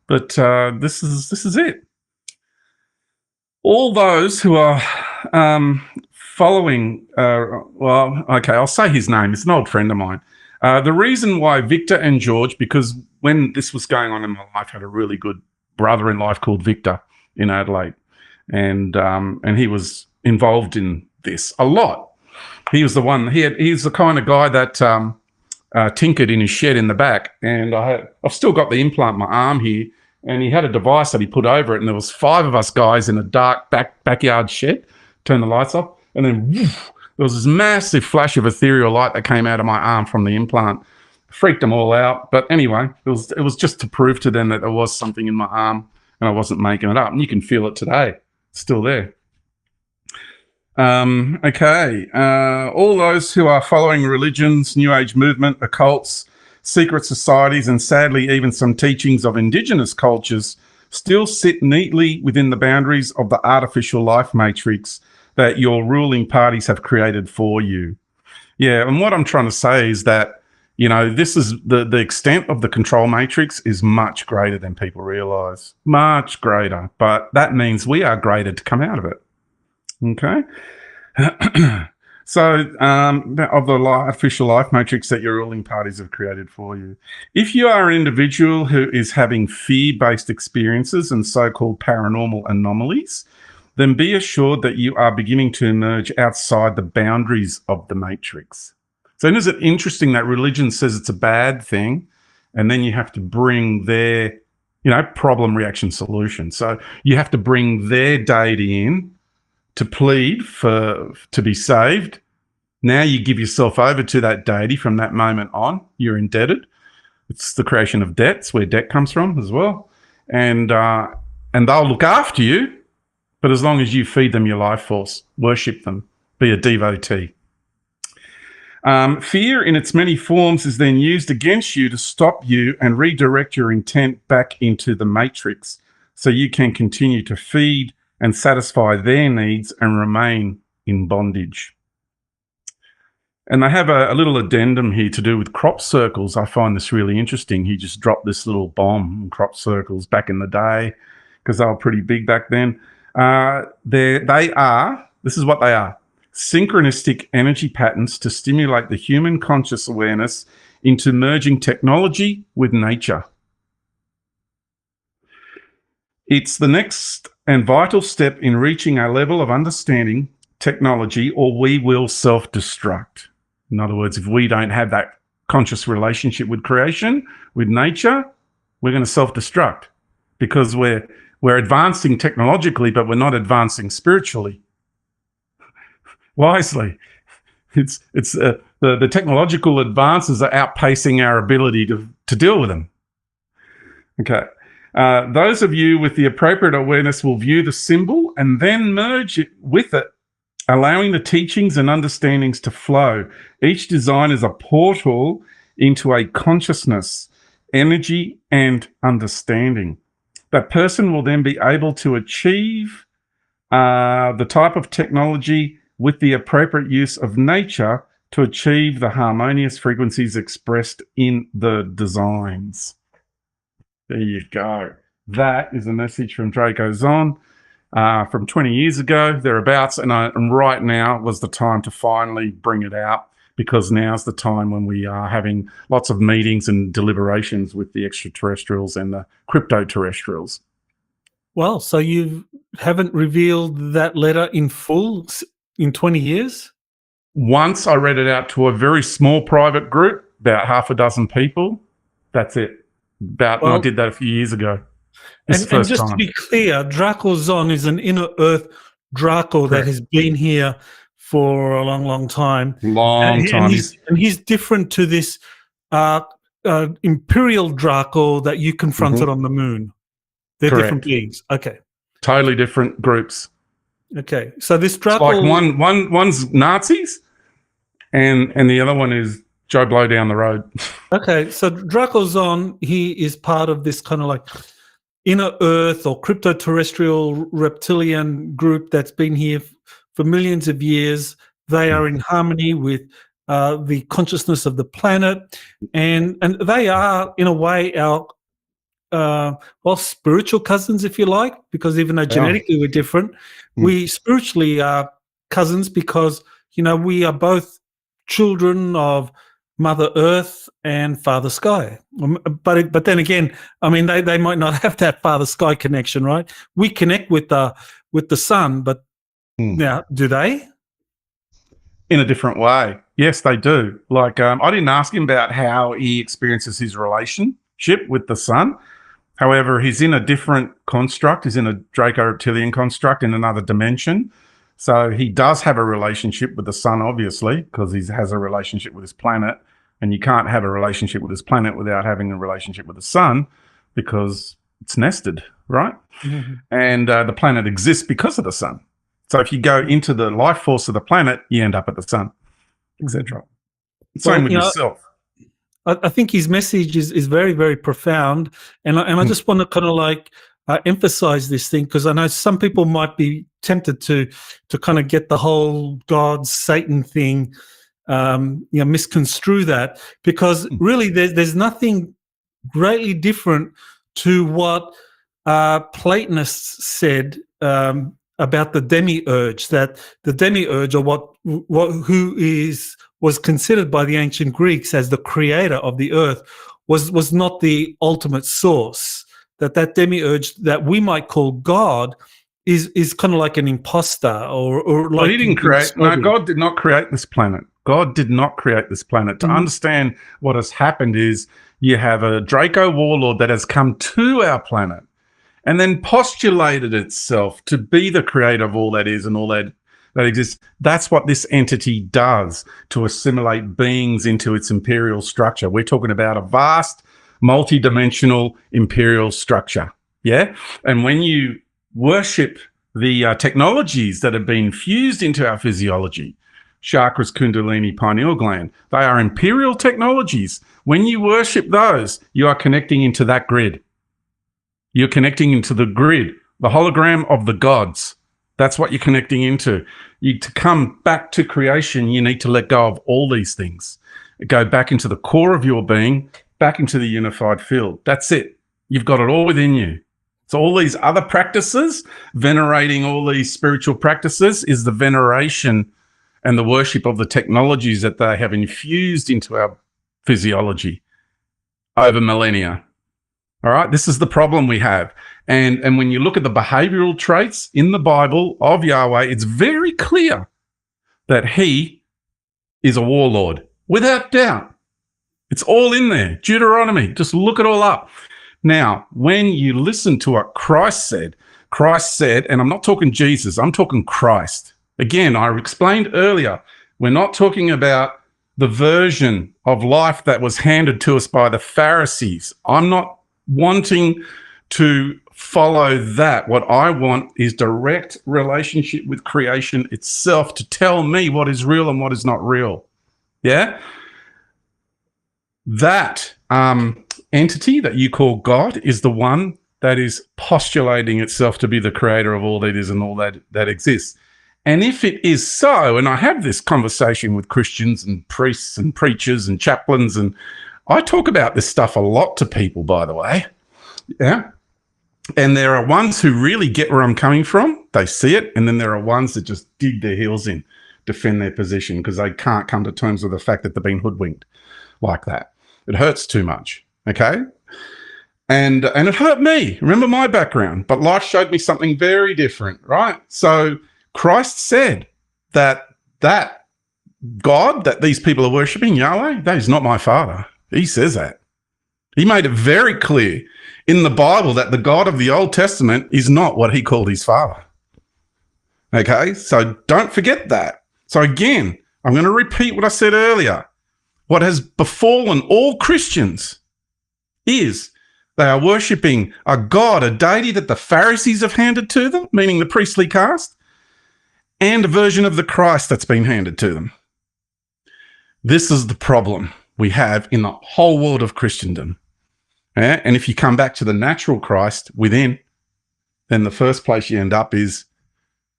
but this is it. All those who are following, I'll say his name. It's an old friend of mine. The reason why Victor and George, because when this was going on in my life, I had a really good brother in life called Victor in Adelaide. and he was involved in this a lot. He was the one. He's the kind of guy that tinkered in his shed in the back, and I've still got the implant in my arm here. And he had a device that he put over it, and there was 5 of us guys in a dark backyard shed. Turn the lights off, and then woof, there was this massive flash of ethereal light that came out of my arm from the implant. Freaked them all out. But anyway, it was just to prove to them that there was something in my arm, and I wasn't making it up. And you can feel it today. It's still there. Okay. All those who are following religions, New Age movement, occults, secret societies, and sadly even some teachings of indigenous cultures still sit neatly within the boundaries of the artificial life matrix that your ruling parties have created for you. Yeah, and what I'm trying to say is that, this is the extent of the control matrix is much greater than people realize. Much greater. But that means we are greater to come out of it. Okay? So, of the artificial life matrix that your ruling parties have created for you. If you are an individual who is having fear-based experiences and so-called paranormal anomalies, then be assured that you are beginning to emerge outside the boundaries of the matrix. So isn't it interesting that religion says it's a bad thing, and then you have to bring their, problem, reaction, solution. So you have to bring their deity in to plead to be saved. Now you give yourself over to that deity. From that moment on, you're indebted. It's the creation of debt. It's where debt comes from as well. And they'll look after you, but as long as you feed them your life force, worship them, be a devotee. Fear in its many forms is then used against you to stop you and redirect your intent back into the matrix so you can continue to feed and satisfy their needs and remain in bondage. And they have a little addendum here to do with crop circles. I find this really interesting. He just dropped this little bomb on crop circles back in the day because they were pretty big back then. This is what they are, synchronistic energy patterns to stimulate the human conscious awareness into merging technology with nature. It's the next and vital step in reaching a level of understanding technology, or we will self-destruct. In other words, if we don't have that conscious relationship with creation, with nature, we're going to self-destruct because we're advancing technologically, but we're not advancing spiritually. Wisely. The technological advances are outpacing our ability to deal with them. Okay. Those of you with the appropriate awareness will view the symbol and then merge it with it, allowing the teachings and understandings to flow. Each design is a portal into a consciousness, energy, and understanding. That person will then be able to achieve the type of technology with the appropriate use of nature to achieve the harmonious frequencies expressed in the designs. There you go. That is a message from Draco Zon from 20 years ago, thereabouts. And right now was the time to finally bring it out, because now's the time when we are having lots of meetings and deliberations with the extraterrestrials and the crypto-terrestrials. Well, so you haven't revealed that letter in full in 20 years? Once I read it out to a very small private group, about half a dozen people. That's it. I did that a few years ago. And just to be clear, Draco Zon is an inner earth Draco that has been here for a long, long time. And he's different to this imperial Draco that you confronted on the moon. They're different beings. Okay. Totally different groups. Okay. So this Draco... It's like one's Nazis and the other one is Joe Blow down the road. Okay. So Draco Zon, he is part of this kind of like inner earth or crypto-terrestrial reptilian group that's been here for millions of years. They are in harmony with the consciousness of the planet, and they are, in a way, our spiritual cousins, if you like, because even though genetically we're different, we spiritually are cousins because, we are both children of Mother Earth and Father Sky. But then again, I mean, they might not have that Father Sky connection, right? We connect with with the sun, but now do they? In a different way. Yes, they do. Like, I didn't ask him about how he experiences his relationship with the sun. However, he's in a different construct. He's in a Draco Reptilian construct in another dimension. So he does have a relationship with the sun, obviously, because he has a relationship with his planet. And you can't have a relationship with his planet without having a relationship with the sun, because it's nested, right? Mm-hmm. And the planet exists because of the sun. So if you go into the life force of the planet, you end up at the sun, etc. Same with yourself. I think his message is very, very profound. And I just want to kind of like emphasize this thing, because I know some people might be tempted to kind of get the whole God, Satan thing, misconstrue that, because really there's nothing greatly different to what Platonists said about the demiurge, that the demiurge, or was considered by the ancient Greeks as the creator of the earth, was not the ultimate source. That demiurge that we might call God is kind of like an imposter, or like, well, he didn't create. No, God did not create this planet. God did not create this planet. To understand what has happened is you have a Draco warlord that has come to our planet and then postulated itself to be the creator of all that is and all that exists. That's what this entity does, to assimilate beings into its imperial structure. We're talking about a vast, multi-dimensional imperial structure, yeah? And when you worship the technologies that have been fused into our physiology, chakras, kundalini, pineal gland, they are imperial technologies. When you worship those, you are connecting into that grid. You're connecting into the grid, the hologram of the gods. That's what you're connecting into. To come back to creation, you need to let go of all these things. Go back into the core of your being, back into the unified field. That's it. You've got it all within you. So all these other practices, venerating all these spiritual practices, is the veneration and the worship of the technologies that they have infused into our physiology over millennia. All right, this is the problem we have. And when you look at the behavioral traits in the Bible of Yahweh, it's very clear that he is a warlord, without doubt. It's all in there. Deuteronomy, just look it all up. Now, when you listen to what Christ said, and I'm not talking Jesus, I'm talking Christ. Again, I explained earlier, we're not talking about the version of life that was handed to us by the Pharisees. I'm not wanting to follow that. What I want is direct relationship with creation itself to tell me what is real and what is not real. Yeah? That entity that you call God is the one that is postulating itself to be the creator of all that is and all that exists. And if it is so, and I have this conversation with Christians and priests and preachers and chaplains, and I talk about this stuff a lot to people, by the way. Yeah. And there are ones who really get where I'm coming from. They see it. And then there are ones that just dig their heels in, defend their position, because they can't come to terms with the fact that they've been hoodwinked like that. It hurts too much. Okay. And it hurt me. Remember my background, but life showed me something very different, right? So Christ said that God that these people are worshiping, Yahweh, that is not my father. He says that. He made it very clear in the Bible that the God of the Old Testament is not what he called his father. Okay, so don't forget that. So again, I'm going to repeat what I said earlier. What has befallen all Christians is they are worshipping a God, a deity that the Pharisees have handed to them, meaning the priestly caste, and a version of the Christ that's been handed to them. This is the problem we have in the whole world of Christendom. Yeah? And if you come back to the natural Christ within, then the first place you end up is,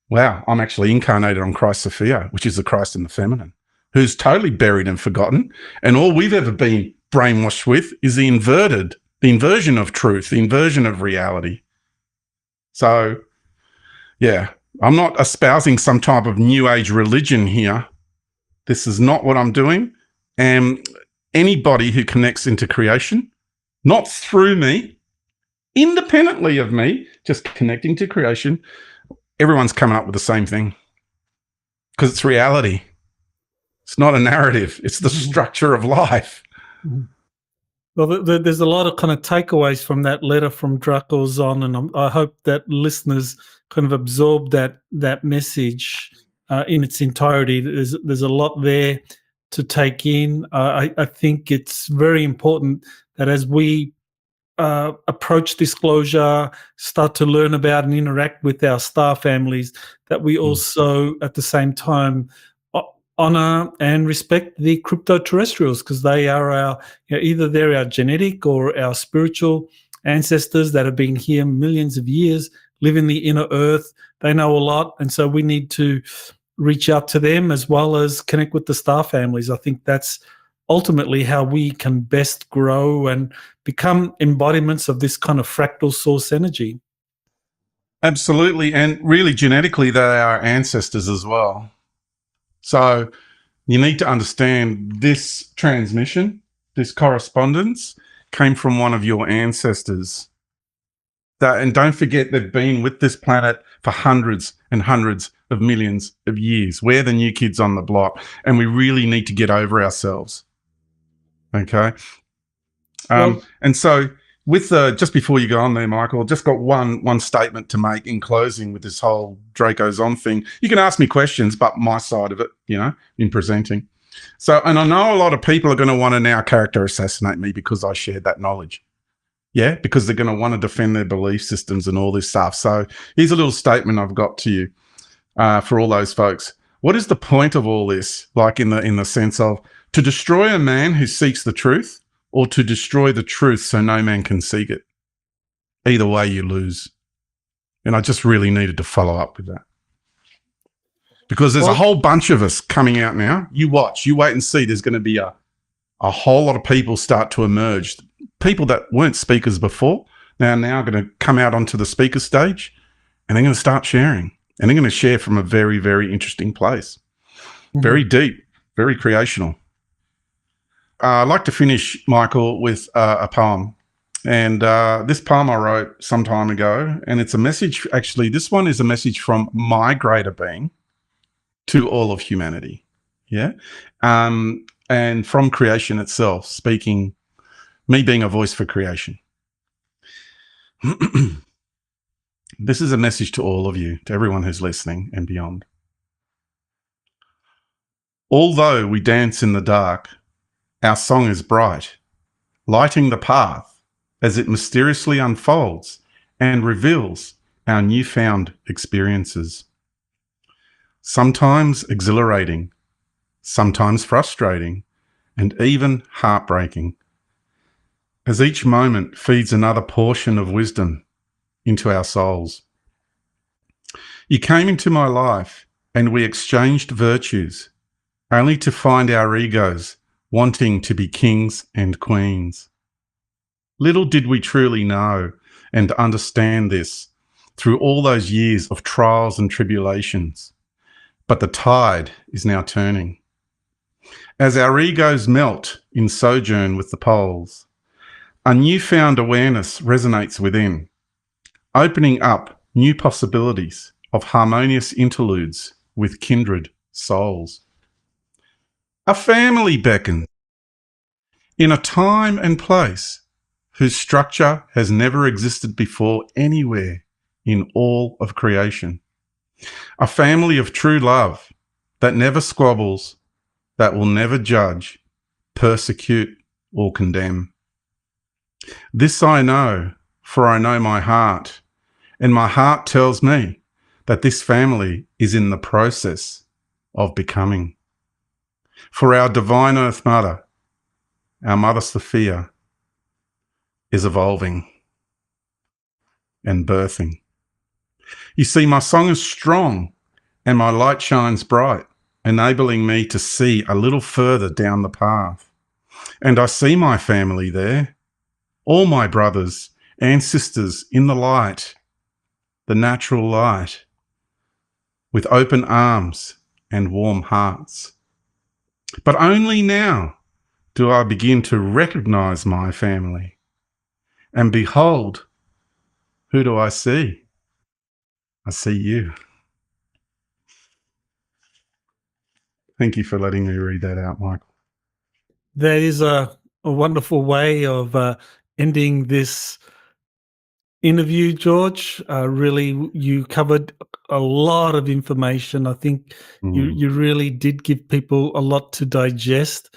wow, I'm actually incarnated on Christ Sophia, which is the Christ in the feminine, who's totally buried and forgotten. And all we've ever been brainwashed with is the inversion of truth, the inversion of reality. So, yeah, I'm not espousing some type of new age religion here. This is not what I'm doing. And anybody who connects into creation, not through me, independently of me, just connecting to creation, everyone's coming up with the same thing because it's reality. It's not a narrative. It's the structure of life. Well, there's a lot of kind of takeaways from that letter from Draco Zon, and I hope that listeners kind of absorb that message in its entirety. There's a lot there to take in. I think it's very important that as we approach disclosure, start to learn about and interact with our star families, that we also at the same time honor and respect the crypto-terrestrials, because they are our, either they're our genetic or our spiritual ancestors that have been here millions of years, live in the inner earth. They know a lot, and so we need to reach out to them as well as connect with the star families. I think that's ultimately how we can best grow and become embodiments of this kind of fractal source energy. Absolutely. And really, genetically, they are ancestors as well. So you need to understand this transmission, this correspondence came from one of your ancestors. And don't forget, they've been with this planet for hundreds and hundreds of millions of years. We're the new kids on the block, and we really need to get over ourselves. Okay. And so with just before you go on there, Michael, just got one statement to make in closing with this whole Draco Zon thing. You can ask me questions, but my side of it, in presenting. So, and I know a lot of people are going to want to now character assassinate me because I shared that knowledge. Yeah, because they're going to want to defend their belief systems and all this stuff. So here's a little statement I've got to you for all those folks. What is the point of all this? Like in the sense of to destroy a man who seeks the truth, or to destroy the truth so no man can seek it. Either way, you lose. And I just really needed to follow up with that. Because there's a whole bunch of us coming out now. You watch, you wait and see. There's going to be a whole lot of people start to emerge. People that weren't speakers before, now going to come out onto the speaker stage, and they're going to start sharing. And they're going to share from a very, very interesting place. Very deep, very creational. I'd like to finish, Michael, with a poem. And this poem I wrote some time ago, and it's a message, actually, this one is a message from my greater being to all of humanity. Yeah. And from creation itself, speaking, me being a voice for creation. This is a message to all of you, to everyone who's listening and beyond. Although we dance in the dark, our song is bright, lighting the path as it mysteriously unfolds and reveals our newfound experiences. Sometimes exhilarating, sometimes frustrating, and even heartbreaking, as each moment feeds another portion of wisdom into our souls. You came into my life and we exchanged virtues, only to find our egos wanting to be kings and queens. Little did we truly know and understand this through all those years of trials and tribulations. But the tide is now turning. As our egos melt in sojourn with the poles, a newfound awareness resonates within, opening up new possibilities of harmonious interludes with kindred souls. A family beckons in a time and place whose structure has never existed before anywhere in all of creation. A family of true love that never squabbles, that will never judge, persecute, or condemn. This I know, for I know my heart, and my heart tells me that this family is in the process of becoming. For our divine Earth Mother, our Mother Sophia, is evolving and birthing. You see, my song is strong and my light shines bright, enabling me to see a little further down the path. And I see my family there, all my brothers and sisters in the light, the natural light, with open arms and warm hearts. But only now do I begin to recognize my family. And behold, who do I see? I see you. Thank you for letting me read that out, Michael. That is a wonderful way of ending this interview, George. Really, you covered a lot of information. I think you really did give people a lot to digest.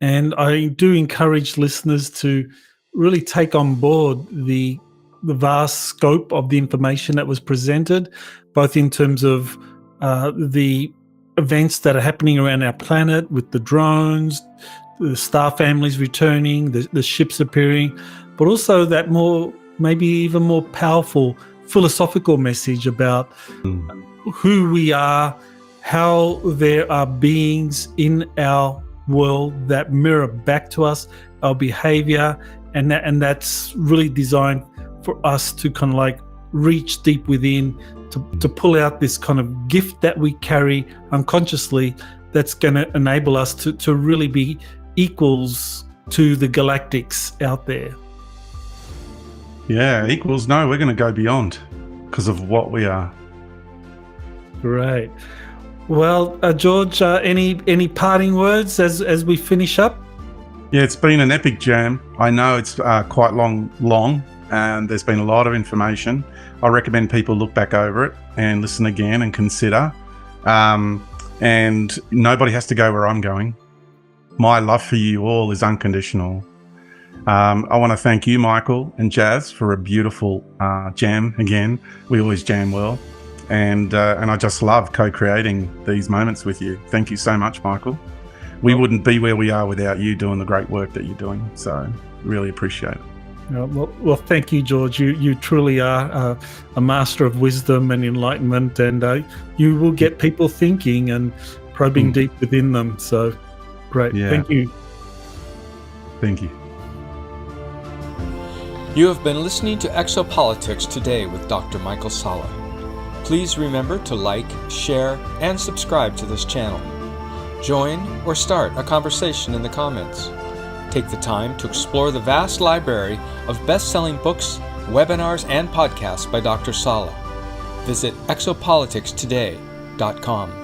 And I do encourage listeners to really take on board the vast scope of the information that was presented, both in terms of the events that are happening around our planet with the drones, the star families returning, the ships appearing, but also that maybe even more powerful philosophical message about who we are, how there are beings in our world that mirror back to us our behavior, and that's really designed for us to kind of like reach deep within to pull out this kind of gift that we carry unconsciously that's going to enable us to really be equals to the galactics out there. Yeah, equals. No, we're going to go beyond because of what we are. Great. Well, George, any parting words as we finish up? Yeah, it's been an epic jam. I know it's quite long, and there's been a lot of information. I recommend people look back over it and listen again and consider. And nobody has to go where I'm going. My love for you all is unconditional. I want to thank you, Michael and Jazz, for a beautiful jam again. We always jam well. And I just love co-creating these moments with you. Thank you so much, Michael. We wouldn't be where we are without you doing the great work that you're doing. So really appreciate it. Well, thank you, George. You truly are a master of wisdom and enlightenment, and you will get people thinking and probing deep within them. So great. Yeah. Thank you. Thank you. You have been listening to Exopolitics Today with Dr. Michael Salla. Please remember to like, share, and subscribe to this channel. Join or start a conversation in the comments. Take the time to explore the vast library of best-selling books, webinars, and podcasts by Dr. Salla. Visit exopoliticstoday.com.